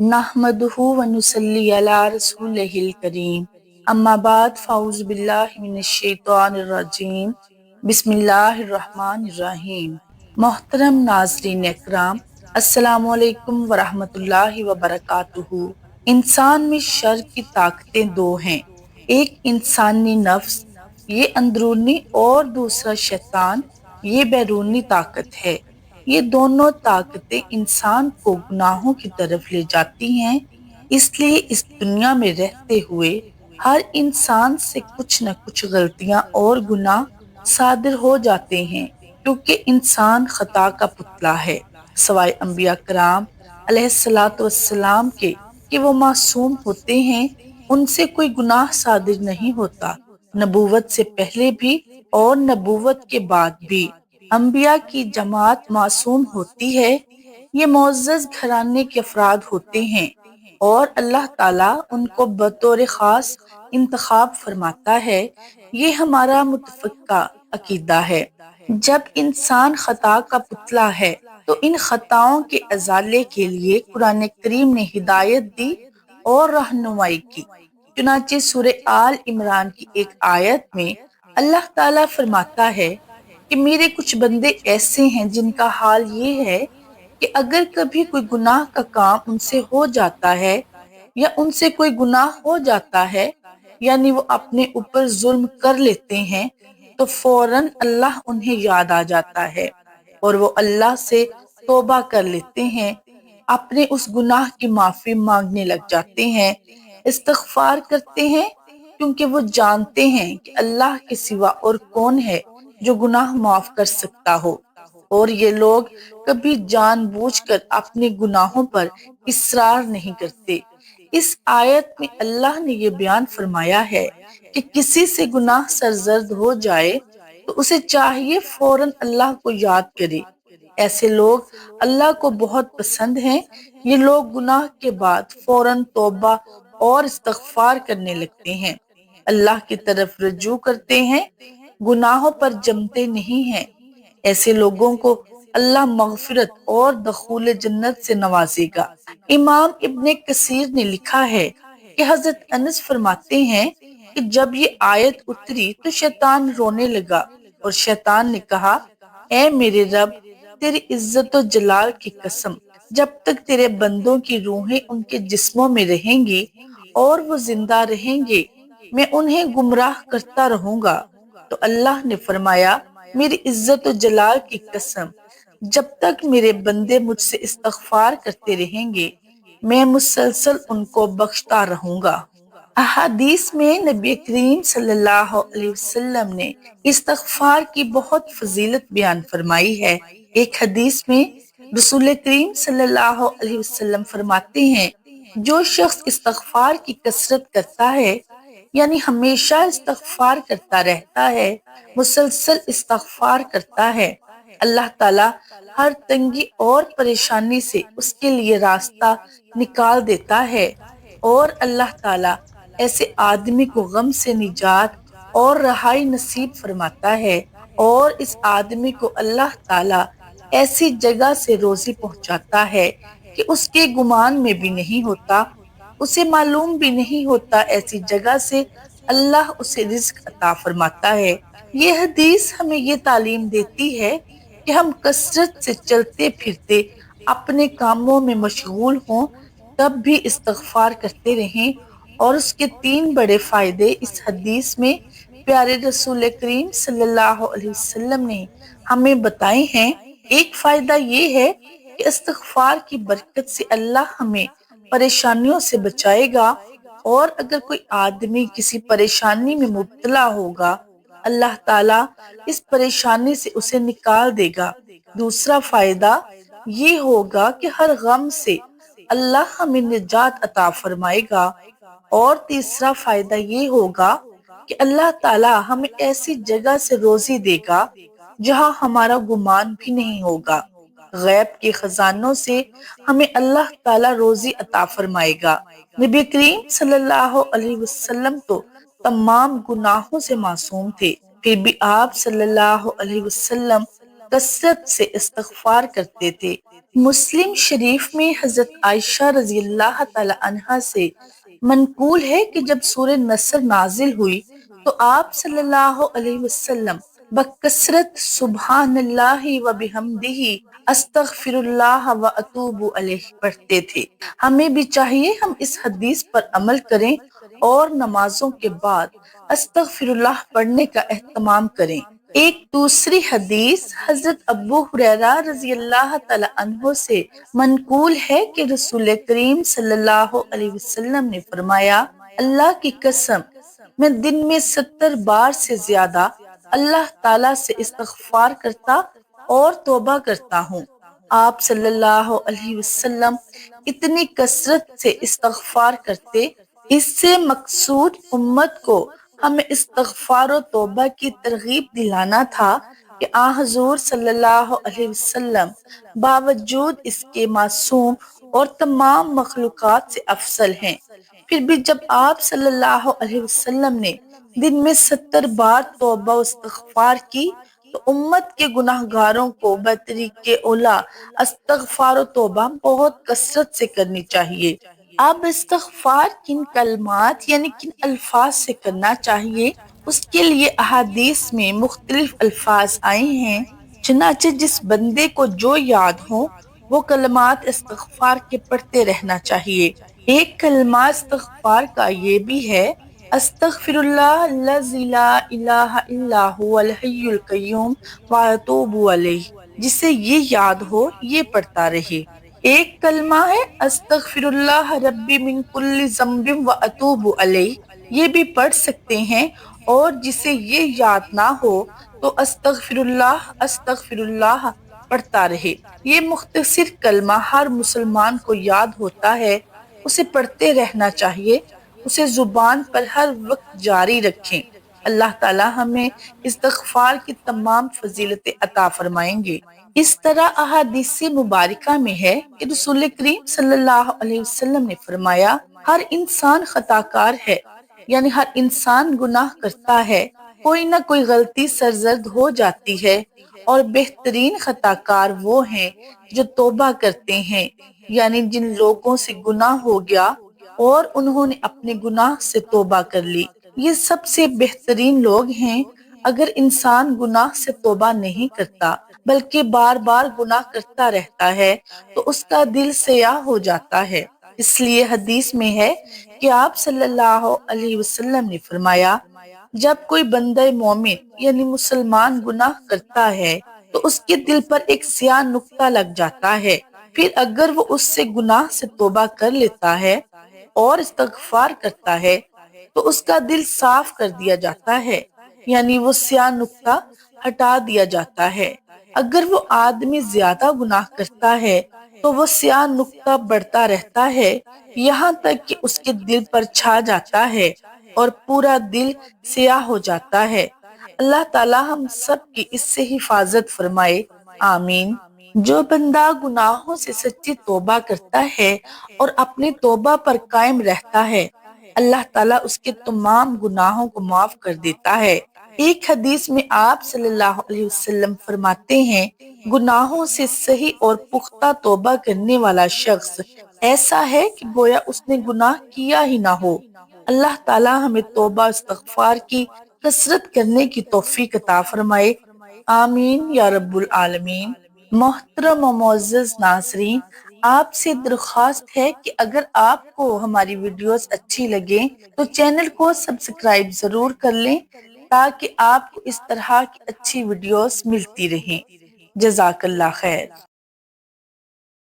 नहमदुहु व नुसल्ली अला रसूलिहिल करीम अम्मा बाद फ़ाउज़ु बिल्लाहि मिनश शैतानिर रजीम बिस्मिल्लाहिर रहमानिर रहीम। मोहतरम नाज़रीन इकराम, अस्सलामु अलैकुम व रहमतुल्लाहि व बरकातुहू। इंसान में शर की ताकतें दो हैं, एक इंसानी नफ्स, ये अंदरूनी, और दूसरा शैतान, ये बैरूनी ताकत है। ये दोनों ताकतें इंसान को गुनाहों की तरफ ले जाती हैं। इसलिए इस दुनिया में रहते हुए हर इंसान से कुछ न कुछ गलतियां और गुनाह सादिर हो जाते हैं, क्योंकि इंसान खता का पुतला है। सवाए अंबिया कराम अलैहिस्सलातु वस्सलाम के कि वो मासूम होते हैं, उनसे कोई गुनाह सादिर नहीं होता, नबूवत से पहले भी और नबूवत के बाद भी। अंबिया की जमात मासूम होती है। ये मुअज़्ज़ज़ घराने के अफराद होते हैं और अल्लाह ताला उनको बतौर खास इंतखाब फरमाता है। ये हमारा मुतफ़क्का अकीदा है। जब इंसान खता का पुतला है तो इन खताओं के अज़ाले के लिए कुरान करीम ने हिदायत दी और रहनुमाई की। चुनांचे सूरह आल इमरान की एक आयत में अल्लाह ताला फरमाता है कि मेरे कुछ बंदे ऐसे हैं जिनका हाल ये है कि अगर कभी कोई गुनाह का काम उनसे हो जाता है या उनसे कोई गुनाह हो जाता है, यानी वो अपने ऊपर जुल्म कर लेते हैं, तो फौरन अल्लाह उन्हें याद आ जाता है और वो अल्लाह से तौबा कर लेते हैं, अपने उस गुनाह की माफी मांगने लग जाते हैं, इस्तिग़फ़ार करते हैं, क्योंकि वो जानते हैं कि अल्लाह के सिवा और कौन है जो गुनाह माफ कर सकता हो। और ये लोग कभी जानबूझकर अपने गुनाहों पर इसरार नहीं करते। इस आयत में अल्लाह ने ये बयान फरमाया है कि किसी से गुनाह सरजर्द हो जाए तो उसे चाहिए फौरन अल्लाह को याद करे। ऐसे लोग अल्लाह को बहुत पसंद हैं। ये लोग गुनाह के बाद फौरन तौबा और इस्तिग़फ़ार करने लगते हैं, अल्लाह की तरफ रुजू करते हैं, गुनाहों पर जमते नहीं हैं। ऐसे लोगों को अल्लाह मग़फ़िरत और दखूल जन्नत से नवाजेगा। इमाम इब्ने कसीर ने लिखा है कि हजरत अनस फरमाते हैं कि जब ये आयत उतरी तो शैतान रोने लगा और शैतान ने कहा, ऐ मेरे रब, तेरी इज्जत और जलाल की कसम, जब तक तेरे बंदों की रूहें उनके जिस्मों में रहेंगी और वो जिंदा रहेंगे, मैं उन्हें गुमराह करता रहूंगा। तो अल्लाह ने फरमाया, मेरी इज्जत और जलाल की कसम, जब तक मेरे बंदे मुझसे इस्तिग़फ़ार करते रहेंगे, मैं मुसलसल उनको बख्शता रहूंगा। अहादीस में नबी करीम सल्लल्लाहु अलैहि वसल्लम ने इस्तिग़फ़ार की बहुत फजीलत बयान फरमाई है। एक हदीस में रसूल करीम सल्लल्लाहु अलैहि वसल्लम फरमाते हैं, जो शख्स इस्तिग़फ़ार की कसरत करता है, यानी हमेशा इस्तिग़फ़ार करता रहता है, मुसलसल इस्तिग़फ़ार करता है, अल्लाह ताला हर तंगी और परेशानी से उसके लिए रास्ता निकाल देता है और अल्लाह ताला ऐसे आदमी को गम से निजात और रहाई नसीब फरमाता है और इस आदमी को अल्लाह ताला ऐसी जगह से रोजी पहुंचाता है कि उसके गुमान में भी नहीं होता, उसे मालूम भी नहीं होता। ऐसी जगह से अल्लाह उसे रिज़्क अता फरमाता है। ये हदीस हमें ये तालीम देती है कि हम कसरत से चलते फिरते अपने कामों में मशगूल हों, तब भी इस्तिग़फ़ार करते रहें। और उसके तीन बड़े फायदे इस हदीस में प्यारे रसूल करीम सल्लल्लाहु अलैहि वसल्लम ने हमें बताए हैं। एक फायदा ये है कि इस्तिग़फ़ार की बरकत से अल्लाह हमें परेशानियों से बचाएगा और अगर कोई आदमी किसी परेशानी में मुब्तला होगा, अल्लाह ताला इस परेशानी से उसे निकाल देगा। दूसरा फायदा ये होगा कि हर गम से अल्लाह हमें निजात अता फरमाएगा। और तीसरा फायदा ये होगा कि अल्लाह ताला हमें ऐसी जगह से रोजी देगा जहां हमारा गुमान भी नहीं होगा। गैब के खजानों से हमें अल्लाह ताला रोजी अता फरमाएगा। नबी करीम सल्लल्लाहु अलैहि वसल्लम तो तमाम गुनाहों से मासूम थे, फिर भी आप सल्लल्लाहु अलैहि वसल्लम कसरत से इस्तिग़फ़ार करते थे। مسلم شریف میں حضرت عائشہ رضی اللہ تعالی عنہا سے منقول ہے کہ جب سورہ نصر نازل ہوئی تو آپ صلی اللہ علیہ وسلم بکثرت سبحان اللہ و بحمدہ استغفر اللہ و اتوب علیہ پڑھتے تھے۔ ہمیں بھی چاہیے ہم اس حدیث پر عمل کریں اور نمازوں کے بعد استغفر اللہ پڑھنے کا اہتمام کریں۔ ایک دوسری حدیث حضرت ابو ہریرہ رضی اللہ تعالی عنہ سے منقول ہے کہ رسول کریم صلی اللہ علیہ وسلم نے فرمایا، اللہ کی قسم میں دن میں 70 بار سے زیادہ اللہ تعالی سے استغفار کرتا اور توبہ کرتا ہوں۔ آپ صلی اللہ علیہ وسلم اتنی کثرت سے استغفار کرتے، اس سے مقصود امت کو ہمیں استغفار و توبہ کی ترغیب دلانا تھا کہ حضور صلی اللہ علیہ وسلم باوجود اس کے معصوم اور تمام مخلوقات سے افضل ہیں، پھر بھی جب آپ صلی اللہ علیہ وسلم نے دن میں 70 بار توبہ و استغفار کی تو امت کے گناہ گاروں کو بطریق اولا استغفار و توبہ بہت کثرت سے کرنی چاہیے۔ اب استغفار کن کلمات یعنی کن الفاظ سے کرنا چاہیے، اس کے لیے احادیث میں مختلف الفاظ آئے ہیں، چنانچہ جس بندے کو جو یاد ہو وہ کلمات استغفار کے پڑھتے رہنا چاہیے۔ ایک کلمہ استغفار کا یہ بھی ہے، استغفر اللہ الذی لا الہ الا هو الحی القیوم واتوب الیہ، جسے یہ یاد ہو یہ پڑھتا رہے۔ ایک کلمہ ہے استغفر اللہ ربی من کل ذنب واتوب الیہ، یہ بھی پڑھ سکتے ہیں، اور جسے یہ یاد نہ ہو تو استغفر اللہ پڑھتا رہے۔ یہ مختصر کلمہ ہر مسلمان کو یاد ہوتا ہے، اسے پڑھتے رہنا چاہیے، اسے زبان پر ہر وقت جاری رکھیں۔ اللہ تعالی ہمیں استغفار کی تمام فضیلتیں عطا فرمائیں گے۔ اس طرح احادیث مبارکہ میں ہے کہ رسول کریم صلی اللہ علیہ وسلم نے فرمایا، ہر انسان خطاکار ہے، یعنی ہر انسان گناہ کرتا ہے، کوئی نہ کوئی غلطی سرزد ہو جاتی ہے، اور بہترین خطاکار وہ ہیں جو توبہ کرتے ہیں، یعنی جن لوگوں سے گناہ ہو گیا اور انہوں نے اپنے گناہ سے توبہ کر لی، یہ سب سے بہترین لوگ ہیں۔ اگر انسان گناہ سے توبہ نہیں کرتا بلکہ بار بار گناہ کرتا رہتا ہے تو اس کا دل سیاہ ہو جاتا ہے۔ اس لیے حدیث میں ہے کہ آپ صلی اللہ علیہ وسلم نے فرمایا، جب کوئی بندہ مومن یعنی مسلمان گناہ کرتا ہے تو اس کے دل پر ایک سیاہ نقطہ لگ جاتا ہے، پھر اگر وہ اس سے گناہ سے توبہ کر لیتا ہے اور استغفار کرتا ہے تو اس کا دل صاف کر دیا جاتا ہے، یعنی وہ سیاہ نقطہ ہٹا دیا جاتا ہے۔ اگر وہ آدمی زیادہ گناہ کرتا ہے تو وہ سیاہ نقطہ بڑھتا رہتا ہے، یہاں تک کہ اس کے دل پر چھا جاتا ہے اور پورا دل سیاہ ہو جاتا ہے۔ اللہ تعالی ہم سب کی اس سے حفاظت فرمائے، آمین۔ جو بندہ گناہوں سے سچی توبہ کرتا ہے اور اپنی توبہ پر قائم رہتا ہے، اللہ تعالیٰ اس کے تمام گناہوں کو معاف کر دیتا ہے۔ ایک حدیث میں آپ صلی اللہ علیہ وسلم فرماتے ہیں، گناہوں سے صحیح اور پختہ توبہ کرنے والا شخص ایسا ہے کہ گویا اس نے گناہ کیا ہی نہ ہو۔ اللہ تعالیٰ ہمیں توبہ استغفار کی کثرت کرنے کی توفیق عطا فرمائے، آمین یا رب العالمین۔ محترم و معزز ناظرین، آپ سے درخواست ہے کہ اگر آپ کو ہماری ویڈیوز اچھی لگیں تو چینل کو سبسکرائب ضرور کر لیں تاکہ آپ کو اس طرح کی اچھی ویڈیوز ملتی رہیں۔ جزاک اللہ خیر۔